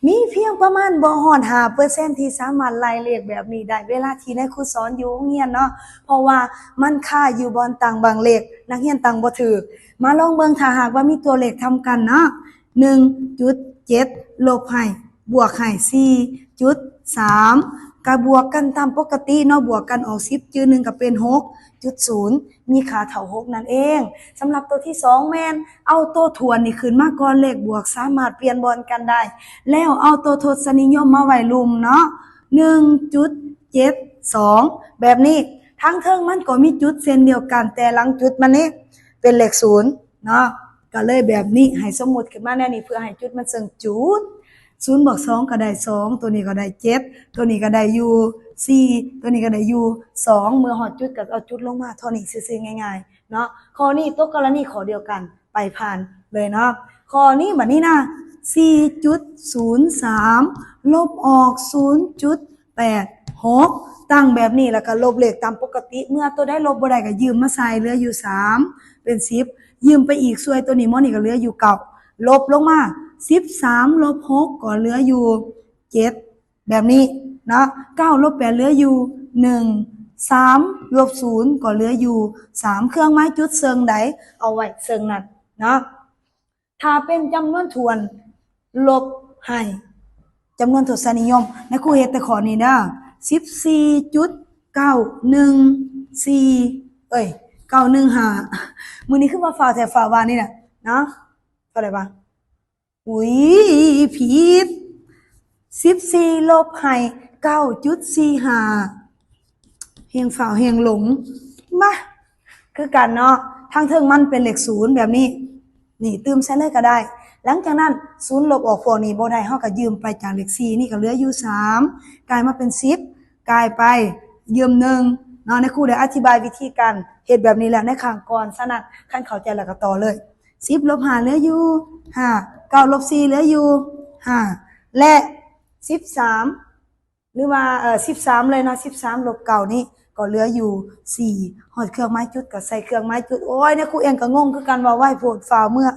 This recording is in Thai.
มีเพียงประมาณบ่ฮอด5%ที่สามารถไล่เลขแบบนี้ได้เวลาที่นายครูสอนอยู่โรงเรียนเนาะเพราะว่ามันค่าอยู่บอนต่างบางเลขนักเรียนต่างบ่ถูกมาลองเบิ่งถ้าหากว่ามีตัวเลขทำกันเนาะ 1.7 ลบให้บวกให้ 4.3 ก็บวกกันตามปกติเนาะบวกกันออก10จือ1ก็เป็น 6.0 มีค่าเท่า6นั่นเองสำหรับตัวที่2แม่นเอาตัวทวนนี่ขึ้นมาก่อนเลขบวกสามารถเปลี่ยนบอนกันได้แล้วเอาตัวทศนิยมมาไว้ลุมเนาะ 1.72 แบบนี้ทั้งเทิงมันก็มีจุดเส้นเดียวกันแต่หลังจุดมันนี่เป็นเลข0เนาะก็เลยแบบนี้ให้สมมุติขึ้นมาแน่นี่เพื่อให้จุดมันเชิงจุด0 บวก 2ก็ได้2ตัวนี้ก็ได้7ตัวนี้ก็ได้อยู่4ตัวนี้ก็ได้อยู่2เมื่อฮอดจุดก็เอาจุดลงมาเท่านี้ซื่อๆง่ายๆเนาะข้อนี้ตัวกรณีข้อเดียวกันไปผ่านเลยเนาะข้อนี้บัดนี้นะ 4.03 ลบออก 0.86 ตั้งแบบนี้แล้วก็ลบเลขตามปกติเมื่อตัวได้ลบบ่ได้ก็ยืมมาใส่เหลืออยู่3เป็น10ยืมไปอีกส่วนตัวนี้มอนี่ก็เหลืออยู่9ลบลงมา13ลบ6ก็เหลืออยู่7แบบนี้เนาะ9ลบ8เหลืออยู่1 3ลบ0ก็เหลืออยู่3เครื่องหมายจุดเชิงใดเอาไว้เชิงนั้นเนาะถ้าเป็นจำนวนทวนลบให้จำนวนทศนิยมในครูเฮ็ดแต่ข้อนี้เด้อ 14.914 915มื้อนี้คือว่าฟ้าแท้ฟ้าว่านี่น่ะเนาะเท่าไหร่บ่อุ้ยผิด14ลบให้ 9.45 เฮงฝ่าวเฮงหลงมาคือกันเนาะทางเทิงมันเป็นเลข0แบบนี้นี่ตืมใส่เลยก็ได้หลังจากนั้น0ลบออกพวกนี้บ่ได้เฮาก็ยืมไปจากเลข4นี่ก็เหลืออยู่3กลายมาเป็น10กลายไปยืม1เนาะในครูได้อธิบายวิธีการเฮ็ดแบบนี้แล้วในข้างก่อนซะนั้นคันเข้าใจแล้วก็ต่อเลย10ลบ5เหลืออยู่5 9ลบ4เหลืออยู่5และ13หรือว่า13เลยเนาะ13ลบ9นี่ก็เหลืออยู่4ฮอดเครื่องหมายจุดก็ใส่เครื่องหมายจุดโอ้ยเนี่ยครูเองก็งงคือกันว่าไหว้โพดฟ้าเมื่อ